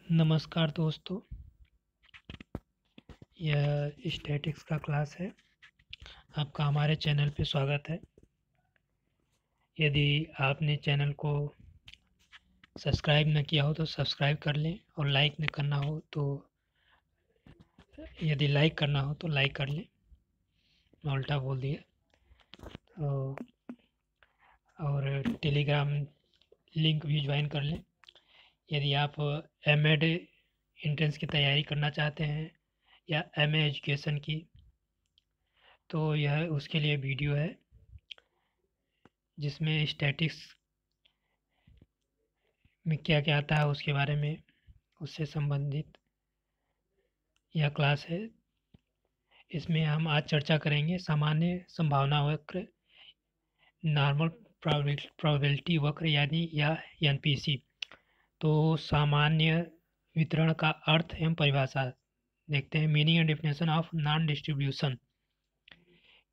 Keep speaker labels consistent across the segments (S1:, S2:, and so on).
S1: नमस्कार दोस्तों, यह स्टैटिक्स का क्लास है। आपका हमारे चैनल पे स्वागत है। यदि आपने चैनल को सब्सक्राइब न किया हो तो सब्सक्राइब कर लें, और लाइक न करना हो तो यदि लाइक करना हो तो लाइक कर लें। मैं उल्टा बोल दिया। तो और टेलीग्राम लिंक भी ज्वाइन कर लें। यदि आप एमएड एंट्रेंस की तैयारी करना चाहते हैं या एमए एजुकेशन की, तो यह उसके लिए वीडियो है जिसमें स्टैटिक्स में क्या क्या आता है उसके बारे में, उससे संबंधित यह क्लास है। इसमें हम आज चर्चा करेंगे सामान्य संभावना वक्र, नॉर्मल प्रोबेबिलिटी वक्र या एनपीसी। तो सामान्य वितरण का अर्थ एवं परिभाषा देखते हैं। Meaning and definition of non distribution.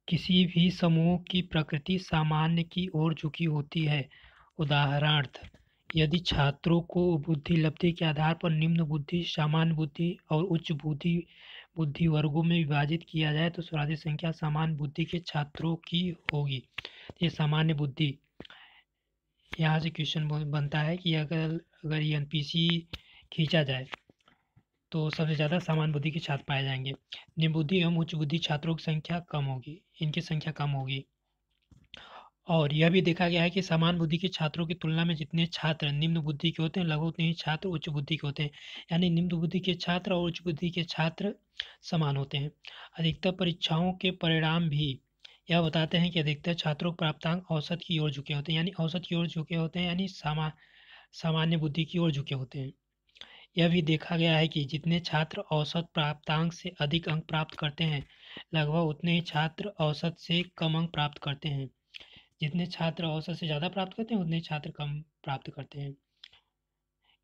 S1: किसी भी समूह की प्रकृति सामान्य की ओर झुकी होती है। उदाहरणार्थ, यदि छात्रों को बुद्धि लब्धि के आधार पर निम्न बुद्धि, सामान्य बुद्धि और उच्च बुद्धि वर्गों में विभाजित किया जाए तो सर्वाधिक संख्या सामान्य बुद्धि के छात्रों की होगी। ये सामान्य बुद्धि, यहाँ से क्वेश्चन बनता है कि अगर ये एनपीसी खींचा जाए तो सबसे ज़्यादा सामान्य बुद्धि के छात्र पाए जाएंगे। निम्न बुद्धि एवं उच्च बुद्धि छात्रों की संख्या कम होगी, इनकी संख्या कम होगी। और यह भी देखा गया है कि समान बुद्धि के छात्रों की तुलना में जितने छात्र निम्न बुद्धि के होते हैं, लगभग उतने ही छात्र उच्च बुद्धि के होते हैं। यानी निम्न बुद्धि के छात्र और उच्च बुद्धि के छात्र समान होते हैं। अधिकतर परीक्षाओं के परिणाम भी यह बताते हैं कि अधिकतर छात्रों के प्राप्तांक औसत की ओर झुके होते हैं, यानी औसत की ओर झुके होते हैं, यानी सामान्य बुद्धि की ओर झुके होते हैं। यह भी देखा गया है कि जितने छात्र औसत प्राप्तांक से अधिक अंक प्राप्त करते हैं, लगभग उतने ही छात्र औसत से कम अंक प्राप्त करते हैं। जितने छात्र औसत से ज़्यादा प्राप्त करते हैं, उतने छात्र कम प्राप्त करते हैं।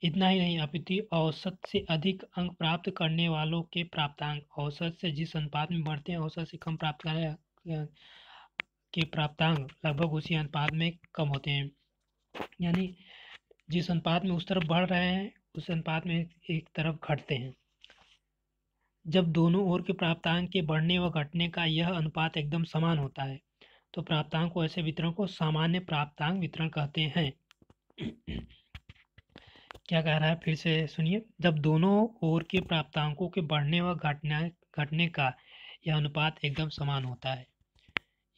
S1: इतना ही नहीं, अपितु औसत से अधिक अंक प्राप्त करने वालों के प्राप्तांक औसत से जिस अनुपात में बढ़ते हैं, औसत से कम प्राप्त करने के प्राप्तांक लगभग उसी अनुपात में कम होते हैं। यानी जिस अनुपात में उस तरफ बढ़ रहे हैं, उस अनुपात में एक तरफ घटते हैं। जब दोनों ओर के प्राप्तांक के बढ़ने व घटने का यह अनुपात एकदम समान होता है, तो प्राप्तांक को ऐसे वितरण को सामान्य प्राप्तांक वितरण कहते हैं। क्या कह रहा है, फिर से सुनिए। जब दोनों ओर के प्राप्तांकों के बढ़ने व घटने का यह अनुपात एकदम समान होता है,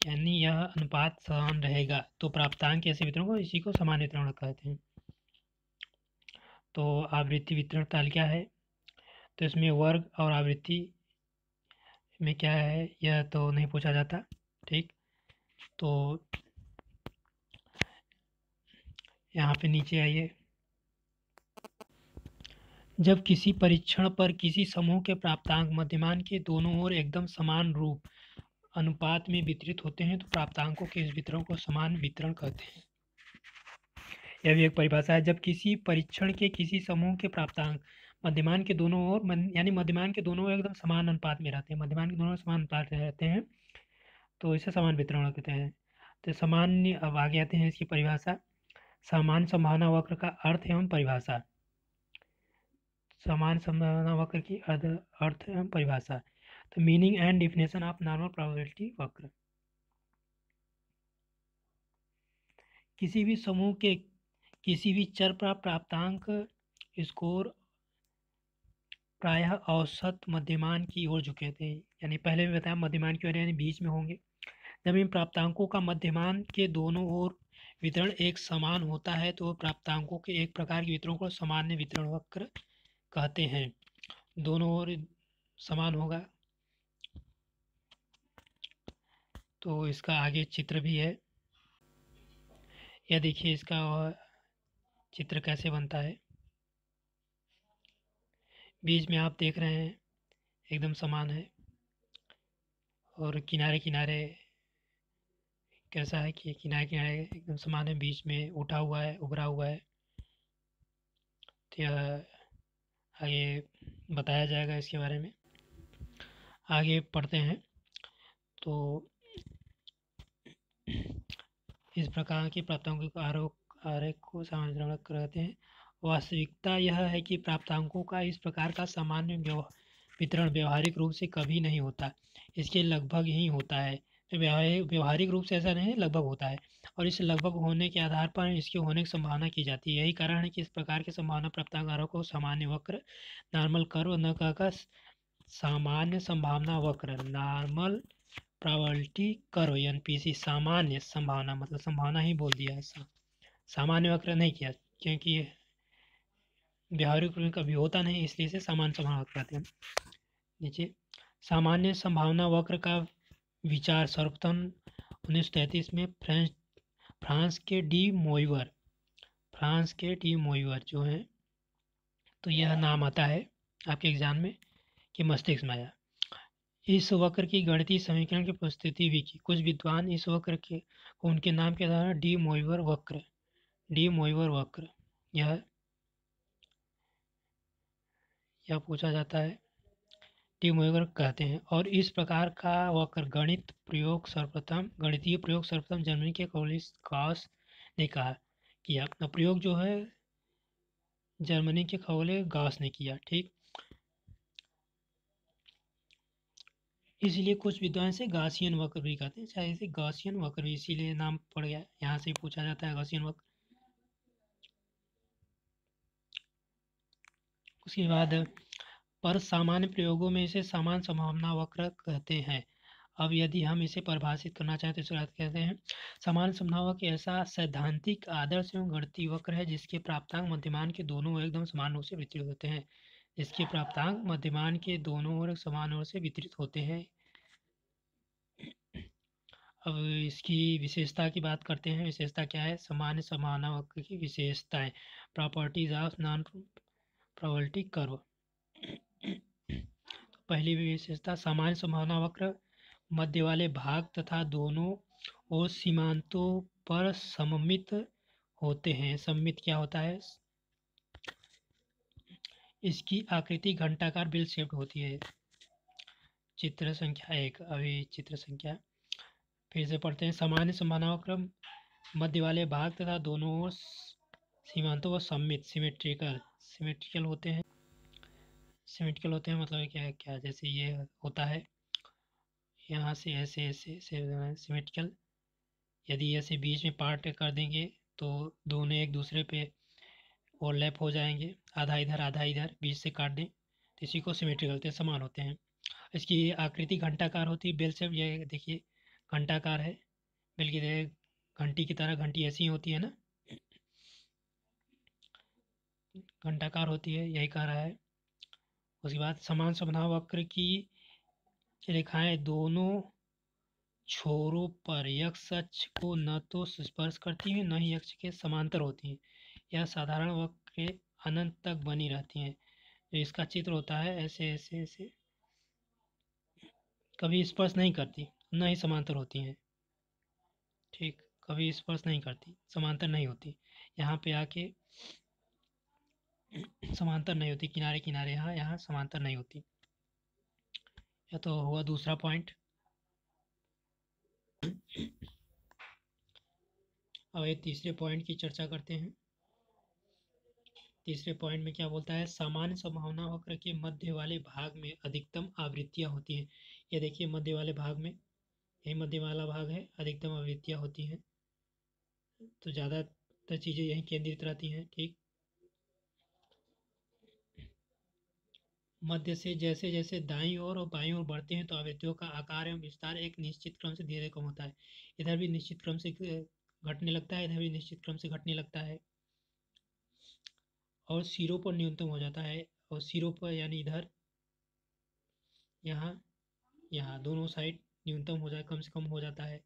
S1: यानी यह अनुपात समान रहेगा, तो प्राप्तांक ऐसे वितरण को इसी को सामान्य वितरण कहते हैं। तो आवृत्ति वितरण ताल क्या है, तो इसमें वर्ग और आवृत्ति में क्या है यह तो नहीं पूछा जाता। ठीक, तो यहाँ पे नीचे आइए। जब किसी परीक्षण पर किसी समूह के प्राप्तांक मध्यमान के दोनों ओर एकदम समान रूप अनुपात में वितरित होते हैं, तो प्राप्तांकों के इस वितरण को समान वितरण कहते हैं। यह भी एक परिभाषा है। जब किसी परीक्षण के किसी समूह के प्राप्तांक मध्यमान के दोनों ओर यानी मध्यमान के दोनों एकदम समान अनुपात में रहते हैं, मध्यमान के दोनों समान अनुपात में रहते हैं, तो इसे समान वितरण कहते हैं। तो सामान्य, अब आगे आते हैं इसकी परिभाषा। समान संभावना वक्र का अर्थ एवं परिभाषा। समान संभावना वक्र की अर्थ एवं परिभाषा। तो meaning and definition of normal probability वक्र। किसी भी समूह के किसी भी चर पर प्राप्तांक स्कोर प्रायः औसत मध्यमान की ओर झुके थे, यानी पहले भी बताया मध्यमान की ओर यानी बीच में होंगे। जब इन प्राप्तांकों का मध्यमान के दोनों ओर वितरण एक समान होता है, तो प्राप्तांकों के एक प्रकार के वितरण को सामान्य वितरण वक्र कहते हैं। दोनों ओर समान होगा। तो इसका आगे चित्र भी है, यह देखिए इसका चित्र कैसे बनता है। बीच में आप देख रहे हैं एकदम समान है, और किनारे किनारे कैसा है कि किनारे किनारे एकदम समान है, बीच में उठा हुआ है, उभरा हुआ है। तो यह आगे बताया जाएगा इसके बारे में। आगे पढ़ते हैं। तो इस प्रकार की प्राप्तांकों को आरेख को सामान्य वितरण कहते हैं। वास्तविकता यह है कि प्राप्तांकों का इस प्रकार का सामान्य वितरण व्यावहारिक रूप से कभी नहीं होता, इसके लगभग ही होता है। तो व्यावहारिक रूप से ऐसा नहीं है, लगभग होता है, और इस लगभग होने के आधार पर इसके होने की संभावना की जाती है। यही कारण है कि इस प्रकार के संभावना प्राप्तांक को सामान्य वक्र नॉर्मल कर्व न कहकर सामान्य संभावना वक्र नॉर्मल प्रोबेबिलिटी कर्व एनपीसी सामान्य संभावना मतलब संभावना ही बोल दिया है, सामान्य वक्र नहीं किया, क्योंकि व्यावहारिक रूप कभी होता नहीं, इसलिए इसे सामान्य संभावना वक्र कहते हैं। नीचे सामान्य संभावना वक्र का विचार सर्वप्रथम 1933 में फ्रांस के डी मोइवर जो हैं, तो यह नाम आता है आपके एग्जाम में कि मस्तिष्क में आया। इस वक्र की गणितीय समीकरण की प्रस्तुति भी की। कुछ विद्वान इस वक्र के उनके नाम के द्वारा डी मोइवर वक्र यह पूछा जाता है, डी मोइवर कहते हैं। और इस प्रकार का वक्र गणितीय प्रयोग सर्वप्रथम जर्मनी के कॉलिस गॉस ने किया। प्रयोग जो है जर्मनी के खगोले गॉस ने किया, ठीक। इसलिए कुछ विद्वान से गॉसियन वक्र भी कहते हैं, शायद इसे गॉसियन वक्र भी इसीलिए नाम पड़ गया, यहाँ से पूछा जाता है गॉसियन वक्र। उसके बाद पर सामान्य प्रयोगों में इसे समान संभावना वक्र कहते हैं। अब यदि हम इसे परिभाषित करना चाहें तो इसे कहते हैं समान संभावना वक्र ऐसा सैद्धांतिक आदर्श एवं गणितीय वक्र है जिसके प्राप्तांक मध्यमान के दोनों ओर एकदम समान रूप से वितरित होते हैं। इसके प्राप्तांक मध्यमान के दोनों ओर समान रूप से वितरित होते हैं। अब इसकी विशेषता की बात करते हैं। विशेषता क्या है? सामान्य संभावना वक्र की विशेषताएं, properties of non probability curve. पहली विशेषता, सामान्य संभावना वक्र मध्य वाले भाग तथा दोनों ओर सीमांतों पर सममित होते हैं। सममित क्या होता है? इसकी आकृति घंटाकार बिल शेप्ड होती है। चित्र संख्या 1। अभी चित्र संख्या फिर से पढ़ते हैं। सामान्य संभावना वक्र मध्य वाले भाग तथा दोनों ओर सीमांतों पर सममित सिमेट्रिकल होते हैं। मतलब क्या जैसे ये होता है, यहाँ से ऐसे सिमेट्रिकल। यदि ऐसे बीच में पार्ट कर देंगे तो दोनों एक दूसरे पे ओवरलैप हो जाएंगे, आधा इधर आधा इधर, बीच से काट दें तो इसी को सिमेट्रिकल होते हैं, समान होते हैं। इसकी आकृति घंटाकार होती है, बेल शेप। ये देखिए घंटाकार है, बेल की घंटी की तरह, घंटी ऐसी ही होती है ना, घंटाकार होती है, यही कह रहा है। उसके बाद समान संभावना वक्र की रेखाएं दोनों छोरों पर यक्ष अक्ष को न तो स्पर्श करती हैं न ही अक्ष के समांतर होती हैं। यह साधारण वक्र के अनंत तक बनी रहती हैं। जो इसका चित्र होता है ऐसे ऐसे ऐसे, कभी स्पर्श नहीं करती, न ही समांतर होती हैं, ठीक। कभी स्पर्श नहीं करती, समांतर नहीं होती। यहाँ पे आके समांतर नहीं होती, किनारे किनारे यहाँ समांतर नहीं होती। यह तो हुआ दूसरा पॉइंट। अब एक तीसरे पॉइंट की चर्चा करते हैं। तीसरे पॉइंट में क्या बोलता है? सामान्य संभावना वक्र के मध्य वाले भाग में अधिकतम आवृत्तियां होती हैं। ये देखिए मध्य वाले भाग में, यही मध्य वाला भाग है, अधिकतम आवृत्तियां होती हैं, तो ज़्यादातर चीज़ें यहीं केंद्रित रहती हैं, ठीक। मध्य से जैसे जैसे दाईं ओर और बाईं ओर बढ़ते हैं तो आवृत्तियों का आकार एवं विस्तार एक निश्चित क्रम से धीरे कम होता है। इधर भी निश्चित क्रम से घटने लगता है, इधर भी निश्चित क्रम से घटने लगता है, और सिरों पर न्यूनतम हो जाता है। और सिरों पर यानी इधर, यहाँ दोनों साइड न्यूनतम हो जाए, कम से कम हो जाता है।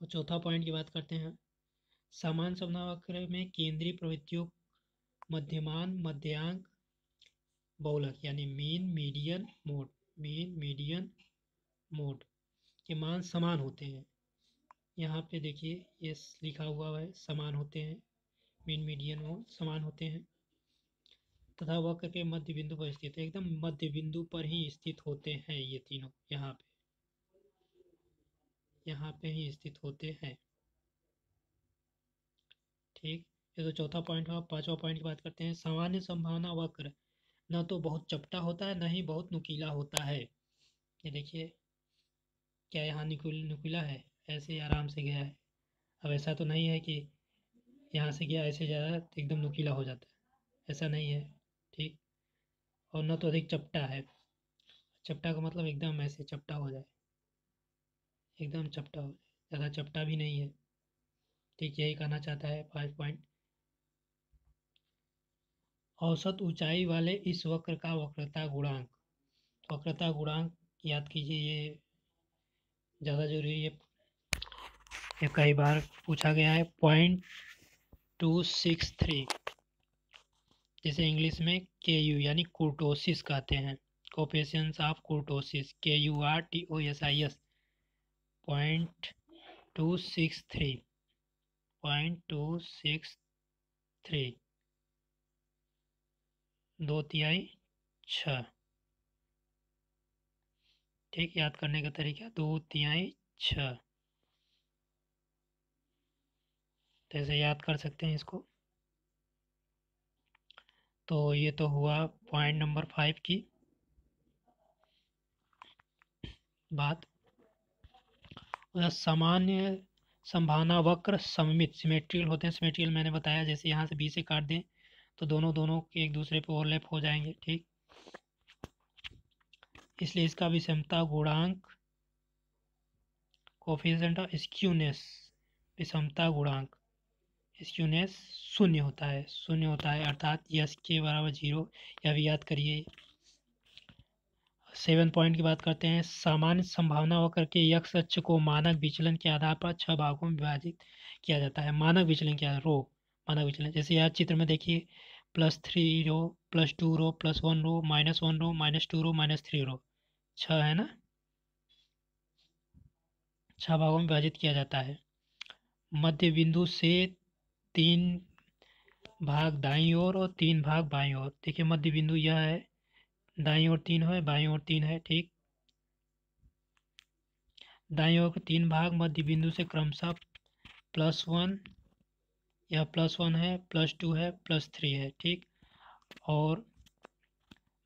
S1: और चौथा पॉइंट की बात करते हैं। समान संभावना वक्र में केंद्रीय प्रवृत्तियों मध्यमान, मध्यांक, बहुलक यानी मीन मीडियन मोड के मान समान होते हैं। यहाँ पे देखिए ये लिखा हुआ है, समान होते हैं, मीन मीडियन मोड समान होते हैं, तथा वक्र के मध्य बिंदु पर स्थित है। एकदम मध्य बिंदु पर ही स्थित होते हैं ये तीनों, यहाँ पे ही स्थित होते हैं। ठीक, ये तो चौथा पॉइंट हुआ। पांचवा पॉइंट की बात करते हैं। सामान्य संभावना वक्र न तो बहुत चपटा होता है, न ही बहुत नुकीला होता है। ये देखिए, क्या यहाँ नुकीला है? ऐसे ही आराम से गया है। अब ऐसा तो नहीं है कि यहाँ से गया ऐसे ज़्यादा तो एकदम नुकीला हो जाता है, ऐसा नहीं है। ठीक, और न तो अधिक चपटा है। चपटा का मतलब एकदम ऐसे चपटा हो जाए, एकदम चपटा हो जाए, ज़्यादा चपटा भी नहीं है। ठीक, यही कहना चाहता है 5 पॉइंट। औसत ऊंचाई वाले इस वक्र का वक्रता गुणांक, वक्रता गुणांक याद कीजिए, ये ज़्यादा जरूरी है। ये कई बार पूछा गया है। 0.263, जिसे इंग्लिश में KU यानी कुर्टोसिस कहते हैं। Coefficient of कुर्टोसिस, KURTOSIS 0.263, 0.263, 2/3 6। ठीक, याद करने का तरीका 2/3 6, तो ऐसे याद कर सकते हैं इसको। तो ये तो हुआ पॉइंट नंबर 5 की बात। सामान्य संभावना वक्र सममित सिमेट्रियल होते हैं। सिमेट्रियल मैंने बताया, जैसे यहाँ से बी से काट दें तो दोनों दोनों के एक दूसरे पे ओवरलैप हो जाएंगे। ठीक, इसलिए इसका विषमता गुणांक, कोफिशिएंट ऑफ स्क्यूनेस, विषमता गुणांक स्क्यूनेस शून्य होता है, शून्य होता है, अर्थात यस के बराबर 0। यह भी याद करिए। 7 पॉइंट की बात करते हैं। सामान्य संभावना वक्र के x अक्ष को मानक विचलन के आधार पर 6 भागों में विभाजित किया जाता है। मानक विचलन क्या है? रो, मानक विचलन। जैसे यहाँ चित्र में देखिए, +3 रो, +2 रो, +1 रो, -1 रो, -2 रो, -3 रो, 6 है ना, 6 भागों में विभाजित किया जाता है। मध्य बिंदु से 3 भाग दाईं ओर और 3 भाग बाईं ओर। देखिए, मध्य बिंदु यह है, दाईं ओर 3 है, बाईं ओर 3 है। ठीक, दाईं ओर के 3 भाग मध्य बिंदु से क्रमशः +1, यह +1 है, +2 है, +3 है। ठीक, और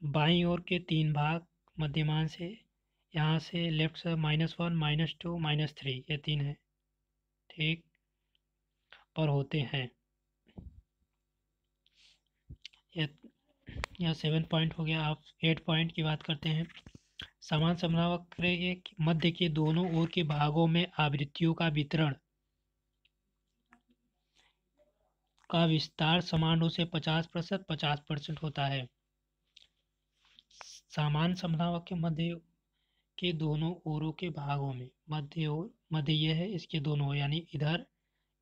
S1: बाईं ओर के 3 भाग मध्यमान से, यहाँ से लेफ्ट से -1, -2, -3, ये 3 है। ठीक, पर होते हैं। यह 7 पॉइंट हो गया। आप 8 पॉइंट की बात करते हैं। समान समवक्र के मध्य के दोनों ओर के भागों में आवृत्तियों का वितरण का विस्तार समान रूप से 50% 50% होता है। समान समवक्र के मध्य के दोनों ओरों के भागों में, मध्य ये है, इसके दोनों ओर यानी इधर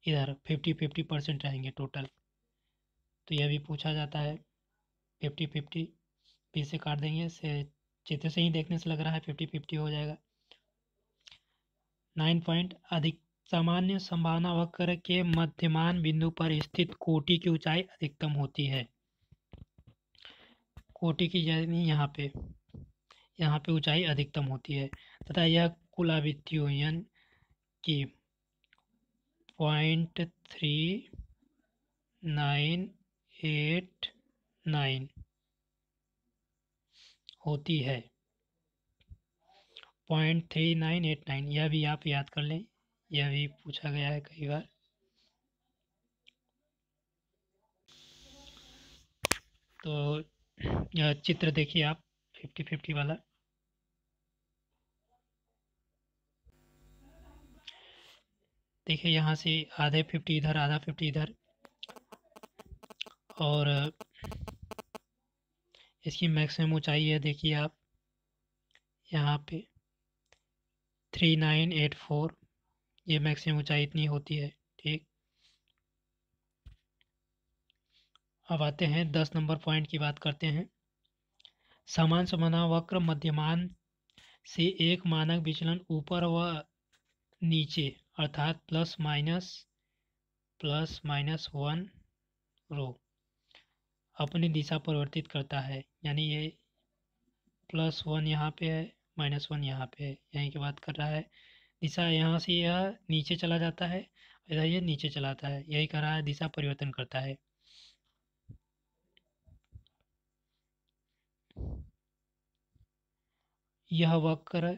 S1: इधर 50-50% रहेंगे टोटल। तो यह भी पूछा जाता है। 50-50 बी से काट देंगे, से चित्र से ही देखने से लग रहा है 50-50 हो जाएगा। 9 पॉइंट, अधिक सामान्य संभावना वक्र के मध्यमान बिंदु पर स्थित कोटि की ऊंचाई अधिकतम होती है। कोटि की यानी यहाँ पे ऊंचाई अधिकतम होती है, तथा यह कुल आवृत्तियों की 0.3989 होती है। 0.3989, यह भी आप याद कर लें, यह भी पूछा गया है कई बार। तो यह चित्र देखिए आप, 50-50 वाला। देखिए, यहाँ से आधे 50 इधर, आधा 50 इधर, और इसकी मैक्सिमम ऊंचाई है, देखिए आप यहाँ पे 3984, ये मैक्सिमम ऊंचाई इतनी होती है। ठीक, अब आते हैं 10 नंबर पॉइंट की बात करते हैं। समान समाना वक्र मध्यमान से एक मानक विचलन ऊपर व नीचे, अर्थात +-1 रो अपनी दिशा परिवर्तित करता है। यानी ये +1 यहाँ पे है, -1 यहाँ पे है, यहीं की बात कर रहा है। दिशा यहाँ से यह नीचे चला जाता है इधर ये नीचे चलाता है, यही कह रहा है दिशा परिवर्तन करता है। यह वक्र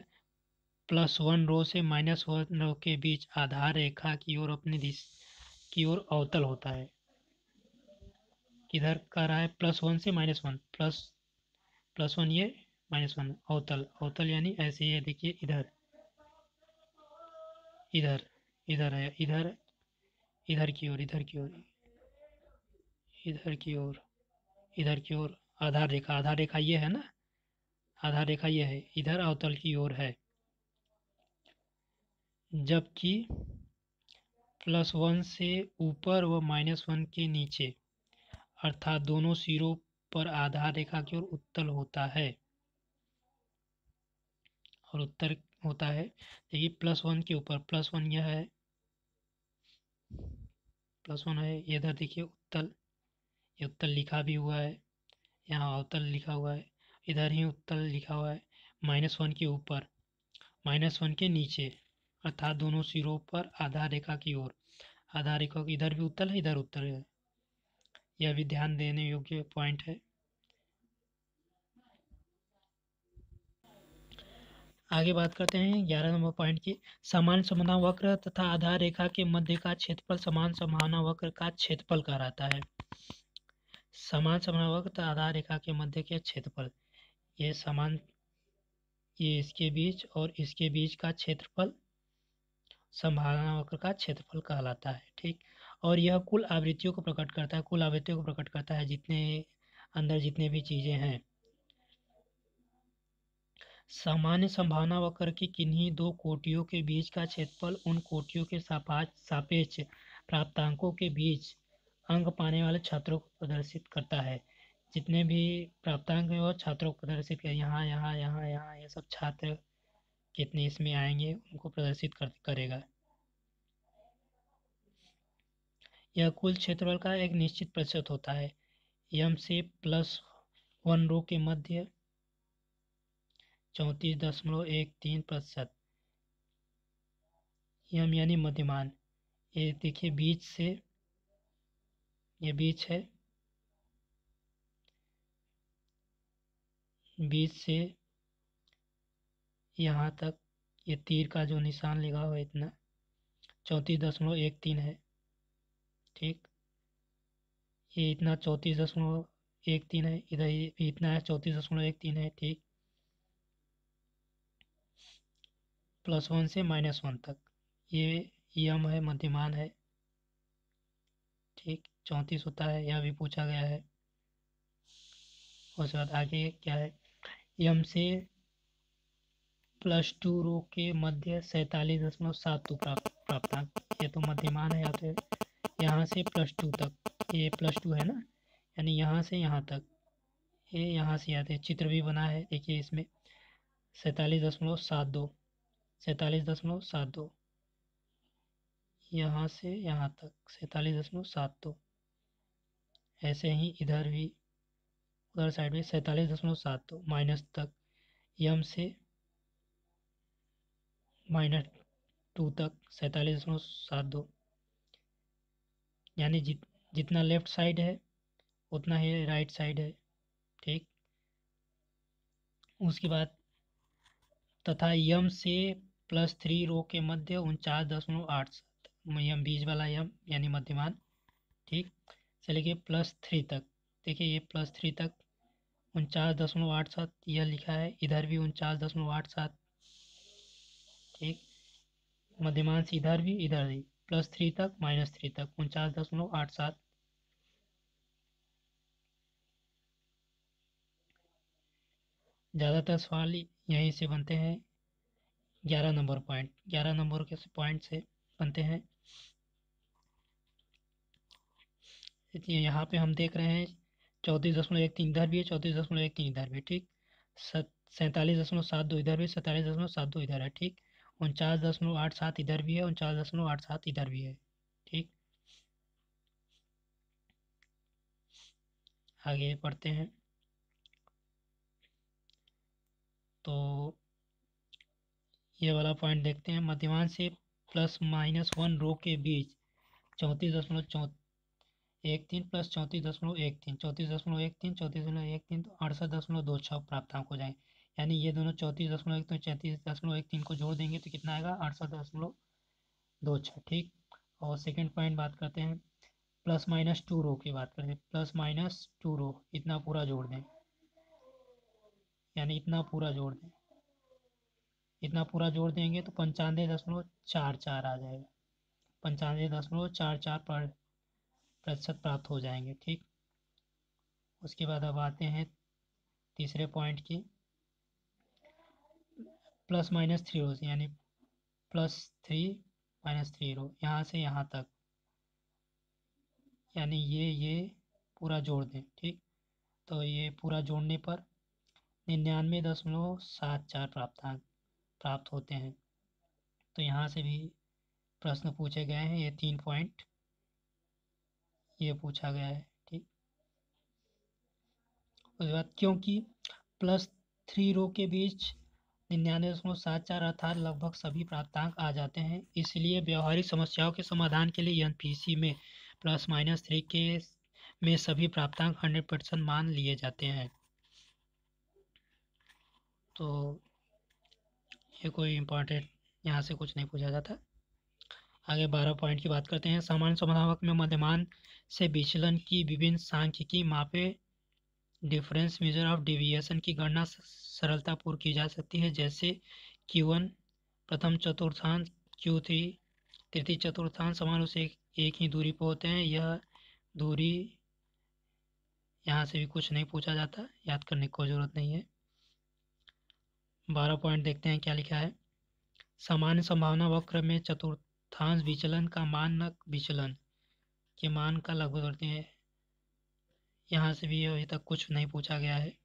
S1: +1 रो से -1 रो के बीच आधार रेखा की ओर अपनी दिशा की ओर अवतल होता है। किधर कर रहा है? +1 से -1, +1 ये -1, अवतल अवतल यानी ऐसे ही है। देखिए इधर इधर इधर है, इधर इधर की ओर, इधर की ओर, इधर की ओर, इधर की ओर आधार रेखा ये है ना, आधार रेखा ये है, इधर अवतल की ओर है। जबकि +1 से ऊपर व -1 के नीचे अर्थात दोनों सिरों पर आधार रेखा की ओर उत्तल होता है। और उत्तर होता है, देखिए +1 के ऊपर, +1 यह है, +1 है, ये इधर देखिए उत्तल, ये उत्तल लिखा भी हुआ है, यहाँ अवतल लिखा हुआ है, इधर ही उत्तल लिखा हुआ है। -1 के ऊपर, -1 के नीचे अर्थात दोनों सिरों पर आधार रेखा की ओर, आधार रेखा की इधर भी उत्तल है, इधर उत्तल है। यह भी ध्यान देने योग्य पॉइंट है। आगे बात करते हैं 11 नंबर पॉइंट की। समान संभावना वक्र तथा आधार रेखा के मध्य का क्षेत्रफल समान संभावना वक्र का क्षेत्रफल कहलाता है। समान संभावना वक्र तथा आधार रेखा के मध्य के क्षेत्रफल, ये समान, ये इसके बीच और इसके बीच का क्षेत्रफल संभावना वक्र का क्षेत्रफल कहलाता है। ठीक, और यह कुल आवृत्तियों को प्रकट करता है, कुल आवृत्तियों को प्रकट करता है, जितने अंदर जितने भी चीज़ें हैं। सामान्य संभावना वक्र की किन्हीं दो कोटियों के बीच का क्षेत्रफल उन कोटियों के सापेक्ष प्राप्तांकों के बीच अंक पाने वाले छात्रों को प्रदर्शित करता है। जितने भी प्राप्तांक हैं वो छात्रों को प्रदर्शित कर, यहाँ यहाँ यहाँ यहाँ ये सब छात्र कितने इसमें आएंगे उनको प्रदर्शित करेगा। यह कुल क्षेत्रफल का एक निश्चित प्रतिशत होता है। यम से +1 रो के मध्य 34.13%। यम यानी मध्यमान, ये देखिए बीच से, ये बीच है, बीच से यहाँ तक ये तीर का जो निशान लगा हुआ है इतना 34.13 है। ठीक, ये इतना 34.13 है, इधर ये भी इतना है 34.13 है। ठीक, +1 से -1 तक ये यम है, मध्यमान है। ठीक, 34 होता है, यह भी पूछा गया है। उसके बाद आगे क्या है? यम से +2 रो के मध्य 47.72 प्राप्तांक, ये तो मध्यमान है। यहाँ पे यहाँ से +2 तक, ये +2 है ना, यानी यहाँ से यहाँ तक, ये यहाँ से आते चित्र भी बना है, देखिए इसमें 47.72, 47.72, यहाँ से यहाँ तक 47.72। ऐसे ही इधर भी, उधर साइड में 47.72 माइनस तक, यम से -2 तक 47.72, यानी जितना लेफ्ट साइड है उतना ही राइट साइड है। ठीक, उसके बाद तथा यम से +3 रो के मध्य 49.87, यम बीच वाला यम यानी मध्यमान। ठीक, चलिए कि +3 तक, देखिए ये +3 तक 49.87 यह लिखा है, इधर भी 49.87। ठीक, मध्यमान से इधर भी +3 तक -3 तक 49.87। ज़्यादातर सवाल यहीं से बनते हैं। 11 नंबर पॉइंट, 11 नंबर के पॉइंट से बनते हैं। इसलिए यहाँ पे हम देख रहे हैं 34.13 इधर भी है, 34.13 इधर भी। ठीक, 47.72 इधर भी, 47.72 इधर है। ठीक, 49.87 इधर भी है, 49.87 इधर भी है। ठीक, आगे पढ़ते हैं। तो ये वाला पॉइंट देखते हैं। मध्यमान से प्लस माइनस 1 रो के बीच 34.13 प्लस 34.13 34.13 तो 68.26 प्राप्तांक हो जाएंगे। यानी ये दोनों 34.1 तो 34.13 को जोड़ देंगे तो कितना आएगा 68.26। ठीक। और सेकंड पॉइंट बात करते हैं प्लस माइनस 2 रो की बात करते हैं। प्लस माइनस 2 रो इतना पूरा जोड़ दें, यानी इतना पूरा जोड़ दें, इतना पूरा जोड़ देंगे तो 95.44 आ जाएगा। 95.44 प्रतिशत प्राप्त हो जाएंगे। ठीक। उसके बाद अब आते हैं तीसरे पॉइंट की, प्लस माइनस 3 रो से, यानी +3 -3 रो यहाँ से यहाँ तक, यानी ये पूरा जोड़ दें। ठीक। तो ये पूरा जोड़ने पर 99.74 प्राप्तांक प्राप्त होते हैं। तो यहाँ से भी प्रश्न पूछे गए हैं, ये 3 पॉइंट ये पूछा गया है। ठीक। उसके बाद क्योंकि +3 रो के बीच 99.74 अर्थात लगभग सभी प्राप्तांक आ जाते हैं, इसलिए व्यवहारिक समस्याओं के समाधान के लिए एनपीसी में +-3 के में सभी प्राप्तांक 100% मान लिए जाते हैं। तो ये कोई इम्पोर्टेंट यहाँ से कुछ नहीं पूछा जाता। आगे 12 पॉइंट की बात करते हैं। सामान्य समाधान में मध्यमान से विचलन की विभिन्न सांख्यिकी मापे डिफरेंस मेजर ऑफ डेविएशन की गणना सरलतापूर्वक की जा सकती है, जैसे Q1 प्रथम चतुर्थांश, Q3 तृतीय चतुर्थांश समान रूप से एक ही दूरी पर होते हैं। यह दूरी यहाँ से भी कुछ नहीं पूछा जाता, याद करने की कोई ज़रूरत नहीं है। 12 पॉइंट देखते हैं क्या लिखा है। सामान्य संभावना वक्र में चतुर्थांश विचलन का मानक विचलन के मान का लगभग करते हैं। यहाँ से भी अभी तक कुछ नहीं पूछा गया है।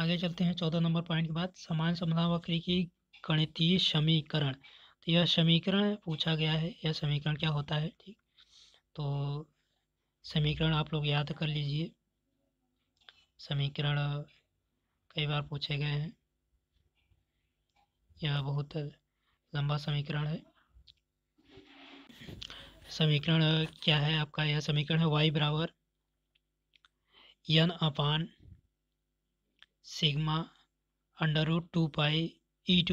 S1: आगे चलते हैं 14 नंबर पॉइंट के बाद, सामान्य संभावना वक्र की गणितीय समीकरण। तो यह समीकरण पूछा गया है, यह समीकरण क्या होता है। ठीक। तो समीकरण आप लोग याद कर लीजिए, समीकरण कई बार पूछे गए हैं, यह बहुत लंबा समीकरण है। समीकरण क्या है आपका, यह समीकरण है y बराबर n/σ √2 पाई e⁻²,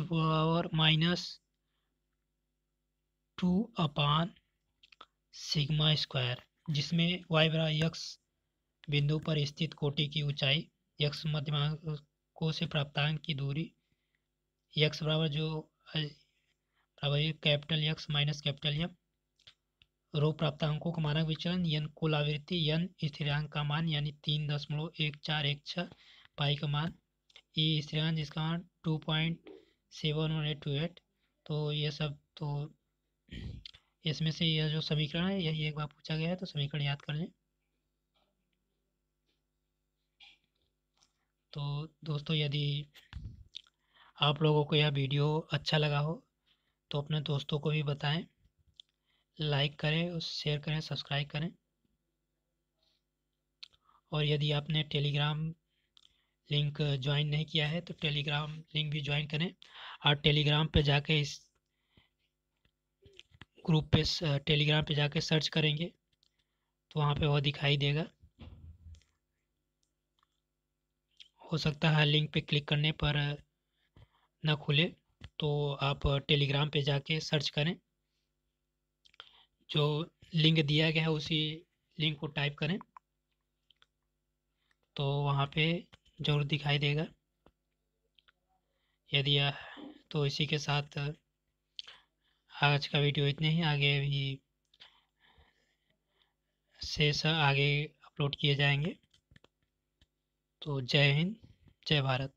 S1: जिसमें y बराबर x बिंदु पर स्थित कोटि की ऊंचाई, x मध्यमांकों से प्राप्तांक की दूरी, x बराबर जो बराबर capital X minus capital M, रो प्राप्तांकों का मानक विचलन, n कुल आवृत्ति, n स्थिरांक का मान यानी 3.1416 पाई का मान, e स्थिरांक जिसका मान 2.71828। तो ये सब तो इसमें से यह जो समीकरण है यही एक बार पूछा गया है, तो समीकरण याद कर लें। तो दोस्तों यदि आप लोगों को यह वीडियो अच्छा लगा हो तो अपने दोस्तों को भी बताएं, लाइक करें, शेयर करें, सब्सक्राइब करें। और यदि आपने टेलीग्राम लिंक ज्वाइन नहीं किया है तो टेलीग्राम लिंक भी ज्वाइन करें, और टेलीग्राम पे जाके इस ग्रुप पे टेलीग्राम पे जाके सर्च करेंगे तो वहाँ पे वह दिखाई देगा। हो सकता है लिंक पे क्लिक करने पर ना खुले, तो आप टेलीग्राम पे जाके सर्च करें, जो लिंक दिया गया है उसी लिंक को टाइप करें तो वहाँ पे ज़रूर दिखाई देगा। यदि तो इसी के साथ आज का वीडियो इतने ही, आगे भी शेष आगे अपलोड किए जाएंगे। तो जय हिंद, जय भारत।